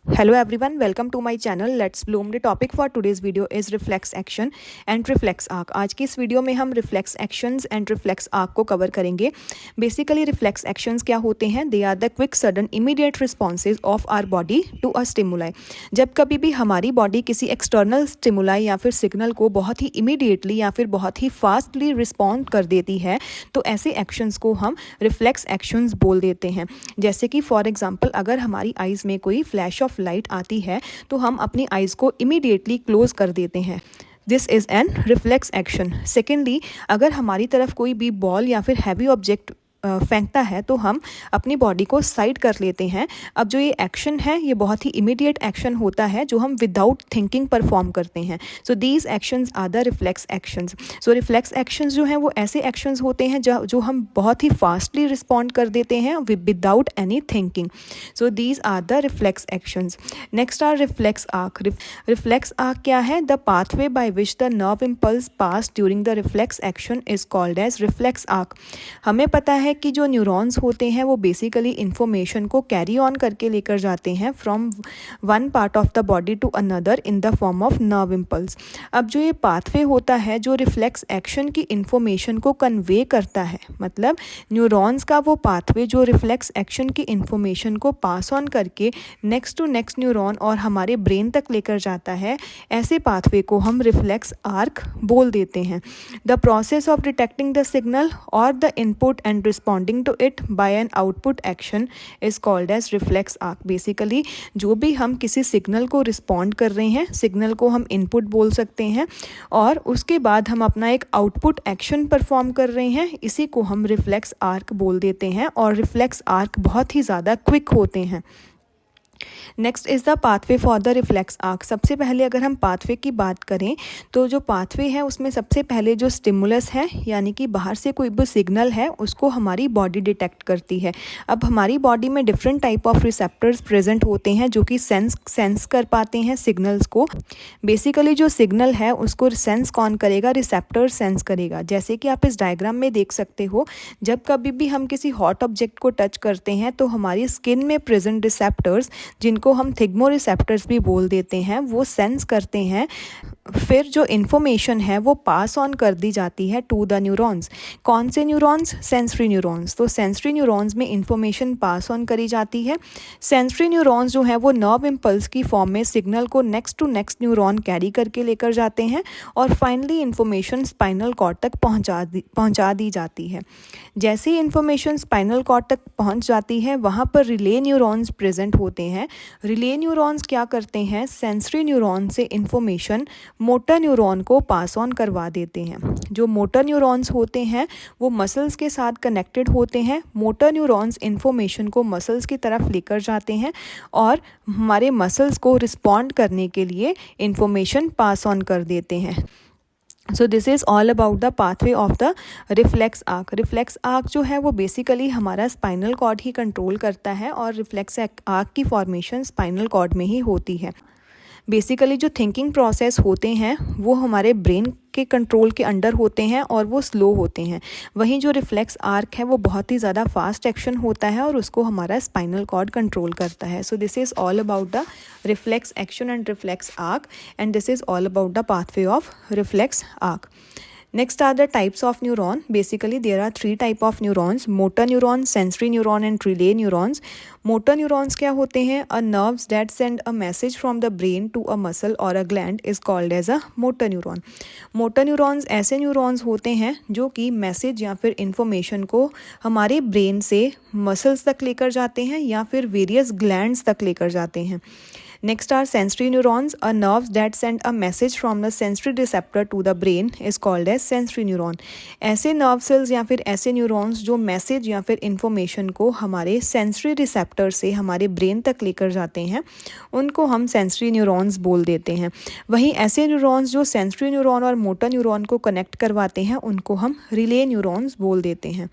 Hello everyone, welcome to my channel Let's Bloom। The topic for today's video is reflex action and reflex arc। आज की इस video में हम reflex actions and reflex arc को cover करेंगे। Basically reflex actions क्या होते हैं? They are the quick sudden immediate responses of our body to a stimuli। जब कभी भी हमारी बॉडी किसी एक्सटर्नल स्टिमुलाई या फिर सिग्नल को बहुत ही इमीडिएटली या फिर बहुत ही फास्टली रिस्पॉन्ड कर देती है तो ऐसे एक्शंस को हम रिफ्लेक्स एक्शंस बोल देते हैं। जैसे कि फॉर एग्जांपल अगर हमारी आइज़ में कोई फ्लैश ऑफ लाइट आती है तो हम अपनी आइज़ को इमीडिएटली क्लोज कर देते हैं। This is an reflex action. Secondly, अगर हमारी तरफ कोई भी बॉल या फिर हैवी ऑब्जेक्ट फेंकता है तो हम अपनी बॉडी को साइड कर लेते हैं। अब जो ये एक्शन है ये बहुत ही इमीडिएट एक्शन होता है जो हम विदाउट थिंकिंग परफॉर्म करते हैं। So these actions are the reflex actions. So reflex actions जो हैं वो ऐसे एक्शंस होते हैं जो हम बहुत ही फास्टली रिस्पॉन्ड कर देते हैं without any thinking. So these are the reflex actions. Next are reflex arc. Reflex arc क्या है? The pathway by which the nerve impulse pass during the reflex action is called as reflex arc. हमें पता है कि जो neurons होते हैं वो बेसिकली इंफॉर्मेशन को कैरी ऑन करके लेकर जाते हैं from one part of the body to another in the form of nerve impulse. अब जो ये पाथवे होता है जो रिफ्लेक्स एक्शन की इंफॉर्मेशन को कन्वे करता है, मतलब न्यूरॉन्स का वो पाथवे जो रिफ्लेक्स एक्शन की इंफॉर्मेशन को पास ऑन करके नेक्स्ट टू नेक्स्ट न्यूरॉन और हमारे ब्रेन तक लेकर जाता है, ऐसे पाथवे को हम रिफ्लेक्स आर्क बोल देते हैं। The process of detecting the signal और the input and responding to it by an output action is called as reflex arc। Basically जो भी हम किसी सिग्नल को रिस्पॉन्ड कर रहे हैं, सिग्नल को हम इनपुट बोल सकते हैं और उसके बाद हम अपना एक आउटपुट एक्शन परफॉर्म कर रहे हैं, इसी को हम रिफ्लेक्स आर्क बोल देते हैं। और रिफ्लेक्स आर्क बहुत ही ज़्यादा क्विक होते हैं। Next is the pathway for the reflex arc. सबसे पहले अगर हम पाथवे की बात करें तो जो पाथवे है उसमें सबसे पहले जो स्टिमुलस है यानी कि बाहर से कोई भी सिग्नल है उसको हमारी बॉडी डिटेक्ट करती है। अब हमारी बॉडी में different type of receptors present होते हैं जो कि सेंस कर पाते हैं सिग्नल्स को। बेसिकली जो सिग्नल है उसको सेंस कौन करेगा? रिसेप्टर सेंस करेगा। जैसे कि आप इस डायग्राम में देख सकते हो, जब कभी भी हम किसी हॉट ऑब्जेक्ट को टच करते हैं तो हमारी स्किन में प्रेजेंट रिसेप्टर्स, जिनको हम थिग्मोरिसेप्टर्स भी बोल देते हैं, वो सेंस करते हैं। फिर जो इन्फॉर्मेशन है वो पास ऑन कर दी जाती है टू द न्यूरॉन्स। कौन से न्यूरॉन्स? Sensory neurons. तो सेंसरी न्यूरॉन्स में इन्फॉर्मेशन पास ऑन करी जाती है। सेंसरी न्यूरॉन्स जो है वो नर्व इम्पल्स की फॉर्म में सिग्नल को next to next neuron carry करके लेकर जाते हैं और फाइनली इन्फॉर्मेशन स्पाइनल कॉर्ड तक पहुंचा दी जाती है। जैसे ही इन्फॉर्मेशन स्पाइनल कॉर्ड तक पहुंच जाती है वहाँ पर रिले न्यूरॉन्स प्रेजेंट होते हैं। रिले न्यूरॉन्स क्या करते हैं? सेंसरी न्यूरॉन से इन्फॉर्मेशन मोटर न्यूरॉन को पास ऑन करवा देते हैं। जो मोटर न्यूरॉन्स होते हैं वो मसल्स के साथ कनेक्टेड होते हैं। मोटर न्यूरॉन्स इन्फॉर्मेशन को मसल्स की तरफ लेकर जाते हैं और हमारे मसल्स को रिस्पॉन्ड करने के लिए इन्फॉर्मेशन पास ऑन कर देते हैं। So this is all about the pathway of the reflex arc. Reflex arc जो है वो बेसिकली हमारा स्पाइनल कॉर्ड ही कंट्रोल करता है और रिफ्लेक्स आर्क की फॉर्मेशन स्पाइनल कॉर्ड में ही होती है। बेसिकली जो थिंकिंग प्रोसेस होते हैं वो हमारे ब्रेन के कंट्रोल के अंडर होते हैं और वो स्लो होते हैं। वहीं जो रिफ्लेक्स आर्क है वो बहुत ही ज़्यादा फास्ट एक्शन होता है और उसको हमारा स्पाइनल कॉर्ड कंट्रोल करता है। So this is all about the reflex action and reflex arc and this is all about the pathway of reflex arc. Next are the types of neuron. Basically there are three type of neurons: motor neuron, sensory neuron and relay neurons. Motor neurons क्या होते हैं? A nerves that send a message from the brain to a muscle or a gland is called as a motor neuron. Motor neurons ऐसे neurons होते हैं जो कि message या फिर इंफॉर्मेशन को हमारे ब्रेन से मसल्स तक लेकर जाते हैं या फिर वेरियस ग्लैंड्स तक लेकर जाते हैं। Next are sensory neurons. A nerves that send a message from the sensory receptor to the brain is called as sensory neuron. ऐसे नर्व सेल्स या फिर ऐसे न्यूरॉन्स जो मैसेज या फिर इंफॉर्मेशन को हमारे सेंसरी रिसेप्टर से हमारे ब्रेन तक लेकर जाते हैं, उनको हम सेंसरी न्यूरॉन्स बोल देते हैं। वहीं ऐसे न्यूरॉन्स जो सेंसरी न्यूरॉन और मोटर न्यूरॉन को कनेक्ट करवाते हैं उनको हम रिले न्यूरॉन्स बोल देते हैं।